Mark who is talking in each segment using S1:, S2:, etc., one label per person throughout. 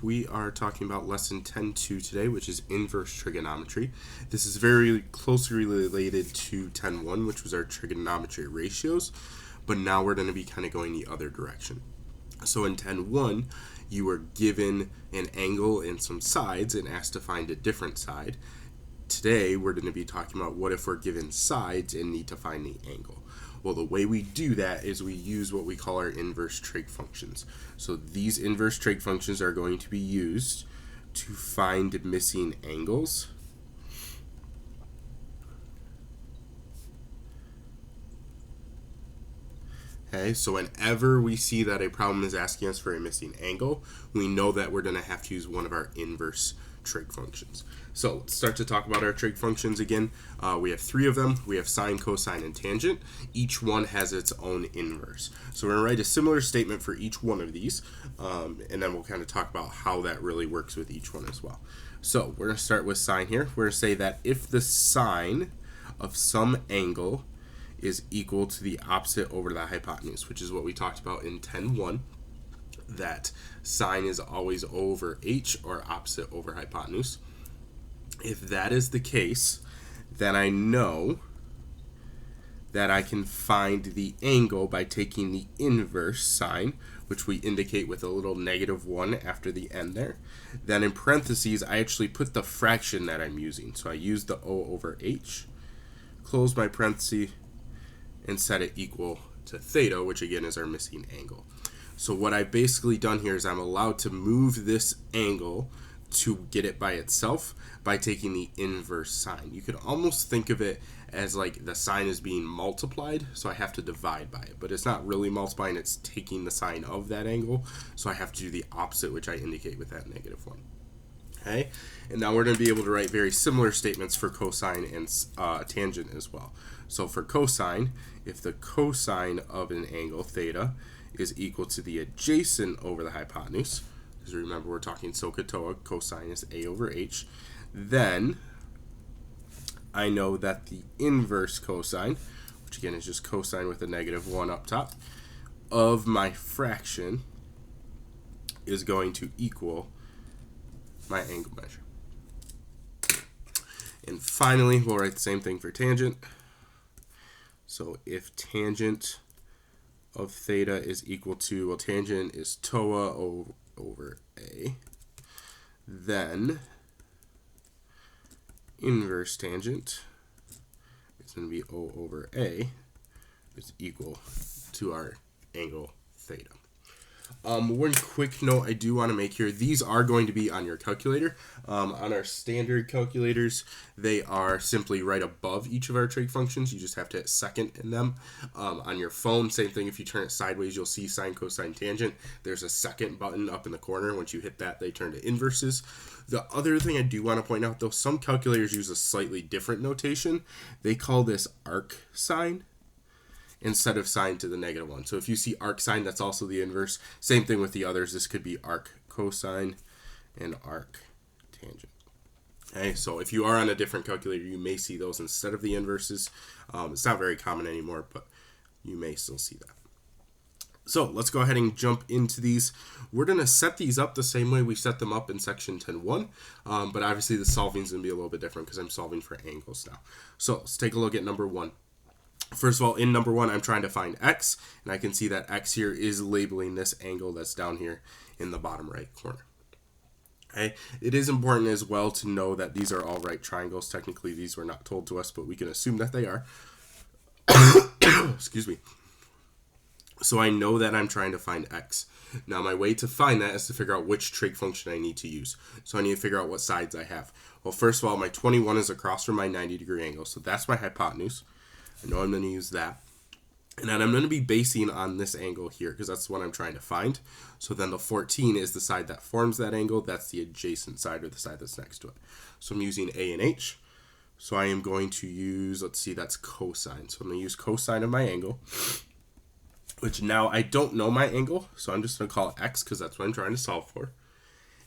S1: we are talking about lesson 10.2 today, which is inverse trigonometry. This is very closely related to 10.1, which was our trigonometry ratios, but now we're going to be kind of going the other direction. So in 10.1, you were given an angle and some sides and asked to find a different side. Today, we're going to be talking about what if we're given sides and need to find the angle. Well, the way we do that is we use what we call our inverse trig functions. So these inverse trig functions are going to be used to find missing angles. Okay, so whenever we see that a problem is asking us for a missing angle, we know that we're going to have to use one of our inverse trig functions. So let's start to talk about our trig functions again. We have three of them. We have sine, cosine, and tangent. Each one has its own inverse. So we're going to write a similar statement for each one of these, and then we'll kind of talk about how that really works with each one as well. So we're going to start with sine here. We're going to say that if the sine of some angle is equal to the opposite over the hypotenuse, which is what we talked about in 10.1, that sine is always over h, or opposite over hypotenuse. If that is the case, then I know that I can find the angle by taking the inverse sine, which we indicate with a little -1 after the n there. Then in parentheses, I actually put the fraction that I'm using. So I use the O over h, close my parenthesis, and set it equal to theta, which again is our missing angle. So what I've basically done here is I'm allowed to move this angle to get it by itself by taking the inverse sine. You could almost think of it as like the sine is being multiplied, so I have to divide by it. But it's not really multiplying, it's taking the sine of that angle, so I have to do the opposite, which I indicate with that -1. Okay, and now we're going to be able to write very similar statements for cosine and tangent as well. So for cosine, if the cosine of an angle, theta, is equal to the adjacent over the hypotenuse, because remember we're talking SOHCAHTOA, cosine is a over h, then I know that the inverse cosine, which again is just cosine with a -1 up top, of my fraction is going to equal my angle measure. And finally, we'll write the same thing for tangent. So if tangent of theta is equal to, well, tangent is TOA over A, then inverse tangent is going to be O over A is equal to our angle theta. One quick note I do want to make here, these are going to be on your calculator. On our standard calculators, they are simply right above each of our trig functions. You just have to hit second in them. On your phone, same thing. If you turn it sideways, you'll see sine, cosine, tangent. There's a second button up in the corner. Once you hit that, they turn to inverses. The other thing I do want to point out, though, some calculators use a slightly different notation. They call this arc sine instead of sine to the -1. So if you see arc sine, that's also the inverse. Same thing with the others. This could be arc cosine and arc tangent. Okay, so if you are on a different calculator, you may see those instead of the inverses. It's not very common anymore, but you may still see that. So let's go ahead and jump into these. We're going to set these up the same way we set them up in section 10.1, but obviously the solving is going to be a little bit different because I'm solving for angles now. So let's take a look at number 1. First of all, in number 1, I'm trying to find x, and I can see that x here is labeling this angle that's down here in the bottom right corner. Okay. It is important as well to know that these are all right triangles. Technically, these were not told to us, but we can assume that they are. Excuse me. So I know that I'm trying to find x. Now, my way to find that is to figure out which trig function I need to use. So I need to figure out what sides I have. Well, first of all, my 21 is across from my 90-degree angle, so that's my hypotenuse. I know I'm going to use that. And then I'm going to be basing on this angle here because that's what I'm trying to find. So then the 14 is the side that forms that angle. That's the adjacent side, or the side that's next to it. So I'm using A and H. So I am going to use, let's see, that's cosine. So I'm going to use cosine of my angle, which now I don't know my angle. So I'm just going to call it x because that's what I'm trying to solve for.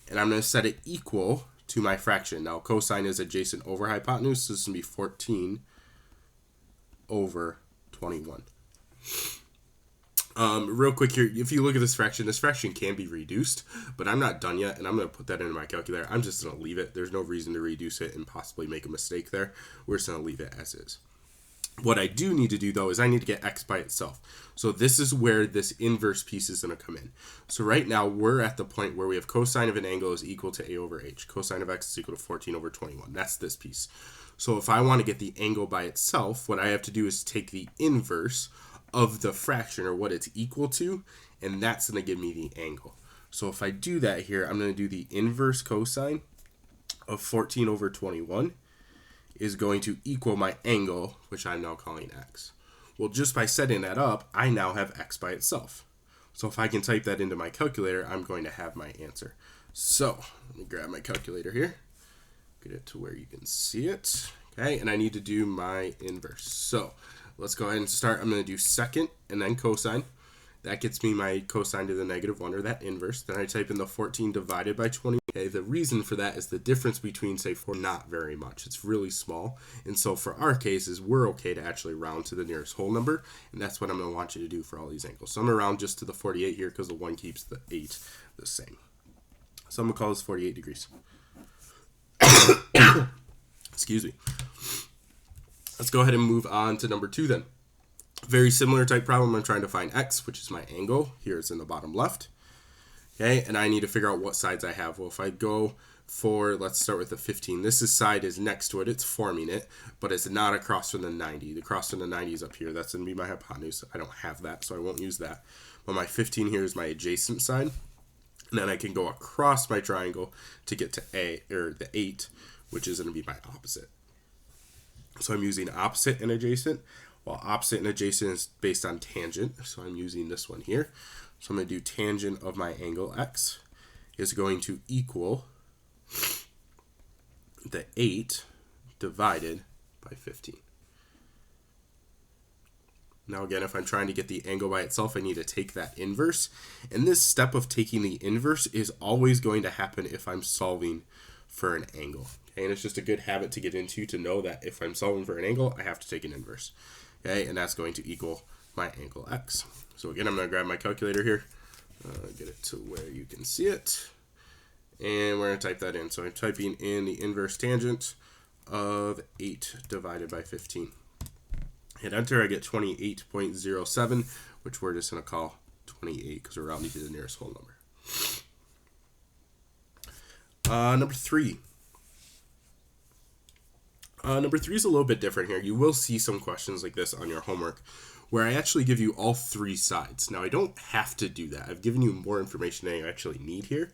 S1: And I'm going to set it equal to my fraction. Now cosine is adjacent over hypotenuse. So this is going to be 14 over 21. Real quick here, if you look at this fraction can be reduced, but I'm not done yet, and I'm going to put that into my calculator. I'm just going to leave it. There's no reason to reduce it and possibly make a mistake there. We're just going to leave it as is. What I do need to do, though, is I need to get x by itself. So this is where this inverse piece is going to come in. So right now, we're at the point where we have cosine of an angle is equal to a over h. Cosine of x is equal to 14 over 21. That's this piece. So if I want to get the angle by itself, what I have to do is take the inverse of the fraction, or what it's equal to, and that's going to give me the angle. So if I do that here, I'm going to do the inverse cosine of 14 over 21 is going to equal my angle, which I'm now calling x. Well, just by setting that up, I now have x by itself. So if I can type that into my calculator, I'm going to have my answer. So let me grab my calculator here, get it to where you can see it. Okay, and I need to do my inverse. So let's go ahead and start. I'm going to do second and then cosine. That gets me my cosine to the -1, or that inverse. Then I type in the 14 divided by 20. Okay, the reason for that is the difference between, say, 4, not very much. It's really small. And so for our cases, we're okay to actually round to the nearest whole number. And that's what I'm going to want you to do for all these angles. So I'm going to round just to the 48 here because the 1 keeps the 8 the same. So I'm going to call this 48 degrees. Excuse me. Let's go ahead and move on to number 2 then. Very similar type problem. I'm trying to find x, which is my angle. Here it's in the bottom left. Okay, and I need to figure out what sides I have. Well, if I go for, let's start with the 15. This side is next to it. It's forming it, but it's not across from the 90. The cross from the 90 is up here. That's going to be my hypotenuse. I don't have that, so I won't use that. But my 15 here is my adjacent side. And then I can go across my triangle to get to the 8, which is going to be my opposite. So I'm using opposite and adjacent. Well, opposite and adjacent is based on tangent, so I'm using this one here. So I'm going to do tangent of my angle x is going to equal the 8 divided by 15. Now again, if I'm trying to get the angle by itself, I need to take that inverse. And this step of taking the inverse is always going to happen if I'm solving for an angle. Okay? And it's just a good habit to get into, to know that if I'm solving for an angle, I have to take an inverse. Okay, and that's going to equal my angle x. So again, I'm going to grab my calculator here, get it to where you can see it, and we're going to type that in. So I'm typing in the inverse tangent of 8 divided by 15. Hit enter, I get 28.07, which we're just going to call 28 because we're rounding to the nearest whole number. Number 3. Number 3 is a little bit different here. You will see some questions like this on your homework where I actually give you all 3 sides. Now, I don't have to do that. I've given you more information than you actually need here.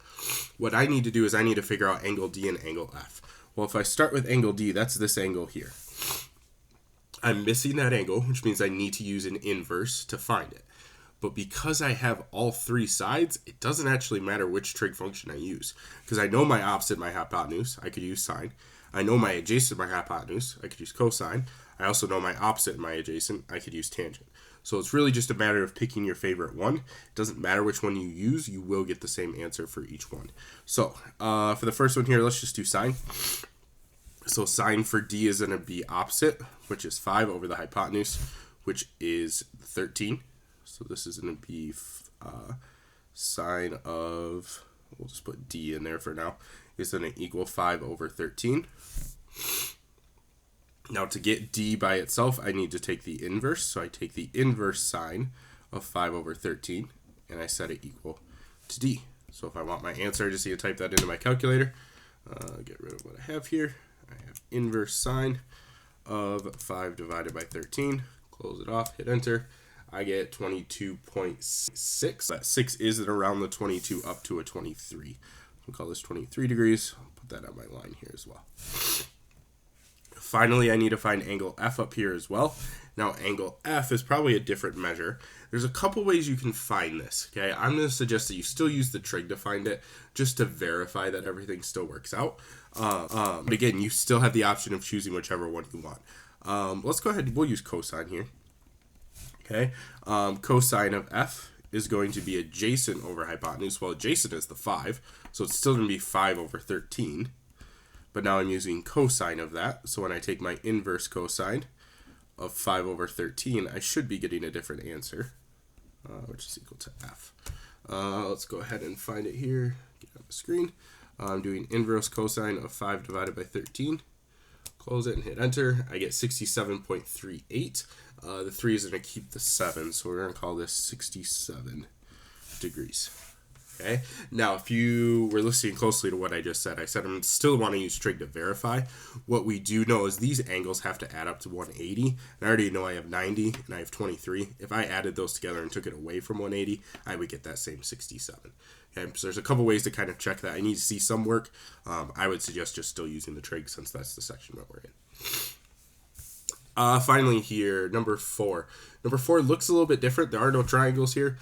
S1: What I need to do is I need to figure out angle D and angle F. Well, if I start with angle D, that's this angle here. I'm missing that angle, which means I need to use an inverse to find it. But because I have all 3 sides, it doesn't actually matter which trig function I use. Because I know my opposite, my hypotenuse, I could use sine. I know my adjacent, my hypotenuse, I could use cosine. I also know my opposite, my adjacent, I could use tangent. So it's really just a matter of picking your favorite one. It doesn't matter which one you use, you will get the same answer for each one. So for the first one here, let's just do sine. So sine for D is going to be opposite, which is 5 over the hypotenuse, which is 13. So this is going to be sine of, we'll just put D in there for now, is going to equal 5 over 13. Now to get D by itself, I need to take the inverse. So I take the inverse sine of 5 over 13, and I set it equal to D. So if I want my answer, I just need to type that into my calculator. Get rid of what I have here. I have inverse sine of 5 divided by 13. Close it off, hit enter. I get 22.6. That 6 is around the 22 up to a 23. We'll call this 23 degrees. I'll put that on my line here as well. Finally, I need to find angle F up here as well. Now, angle F is probably a different measure. There's a couple ways you can find this, okay? I'm going to suggest that you still use the trig to find it, just to verify that everything still works out. But again, you still have the option of choosing whichever one you want. Let's go ahead, we'll use cosine here. Okay, cosine of F is going to be adjacent over hypotenuse. Well, adjacent is the 5, so it's still going to be 5 over 13. But now I'm using cosine of that, so when I take my inverse cosine of 5 over 13, I should be getting a different answer. which is equal to f. Let's go ahead and find it here. Get on the screen. I'm doing inverse cosine of 5 divided by 13. Close it and hit enter. I get 67.38. The 3 is going to keep the 7, so we're going to call this 67 degrees. Okay. Now, if you were listening closely to what I just said, I said I'm still want to use trig to verify. What we do know is these angles have to add up to 180. And I already know I have 90 and I have 23. If I added those together and took it away from 180, I would get that same 67. Okay. So there's a couple ways to kind of check that. I need to see some work. I would suggest just still using the trig since that's the section that we're in. Finally here, number 4. Number 4 looks a little bit different. There are no triangles here.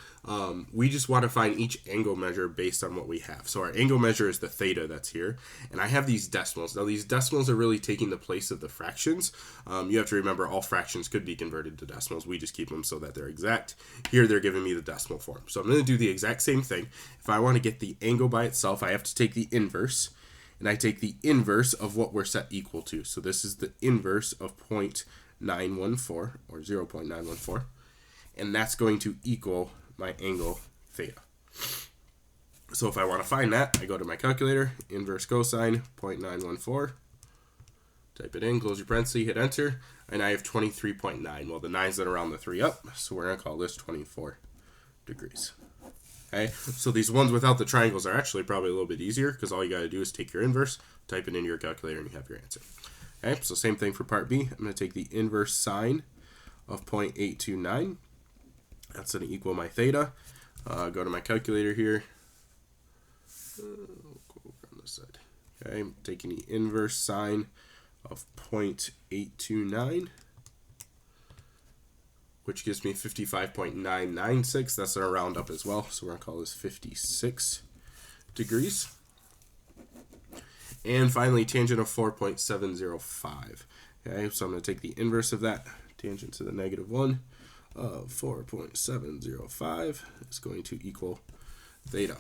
S1: We just want to find each angle measure based on what we have. So our angle measure is the theta that's here. And I have these decimals. Now these decimals are really taking the place of the fractions. You have to remember all fractions could be converted to decimals. We just keep them so that they're exact. Here they're giving me the decimal form. So I'm going to do the exact same thing. If I want to get the angle by itself, I have to take the inverse. And I take the inverse of what we're set equal to. So this is the inverse of 0.914 or 0.914, and that's going to equal my angle theta. So if I want to find that, I go to my calculator, inverse cosine 0.914, type it in, close your parentheses, hit enter, and I have 23.9. Well, the 9's that are around the 3 up, so we're going to call this 24 degrees. Okay, so these ones without the triangles are actually probably a little bit easier because all you got to do is take your inverse, type it into your calculator, and you have your answer. Okay, so same thing for part B. I'm going to take the inverse sine of 0.829. That's going to equal my theta. Go to my calculator here. Go over on this side. Okay, I'm taking the inverse sine of 0.829, which gives me 55.996. That's going to round up as well, so we're going to call this 56 degrees. And finally, tangent of 4.705. Okay, so I'm going to take the inverse of that, tangent to the negative 1 of 4.705 is going to equal theta.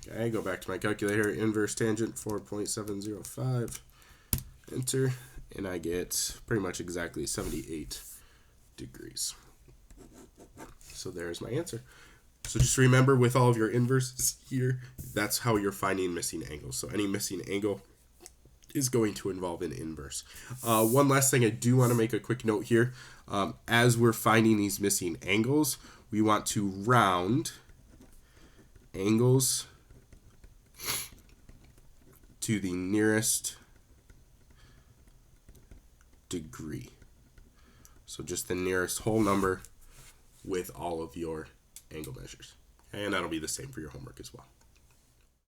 S1: Okay, go back to my calculator, inverse tangent 4.705, enter, and I get pretty much exactly 78 degrees. So there's my answer. So just remember with all of your inverses here, that's how you're finding missing angles. So any missing angle is going to involve an inverse. One last thing I do want to make a quick note here. As we're finding these missing angles, we want to round angles to the nearest degree. So just the nearest whole number with all of your angle measures. And that'll be the same for your homework as well.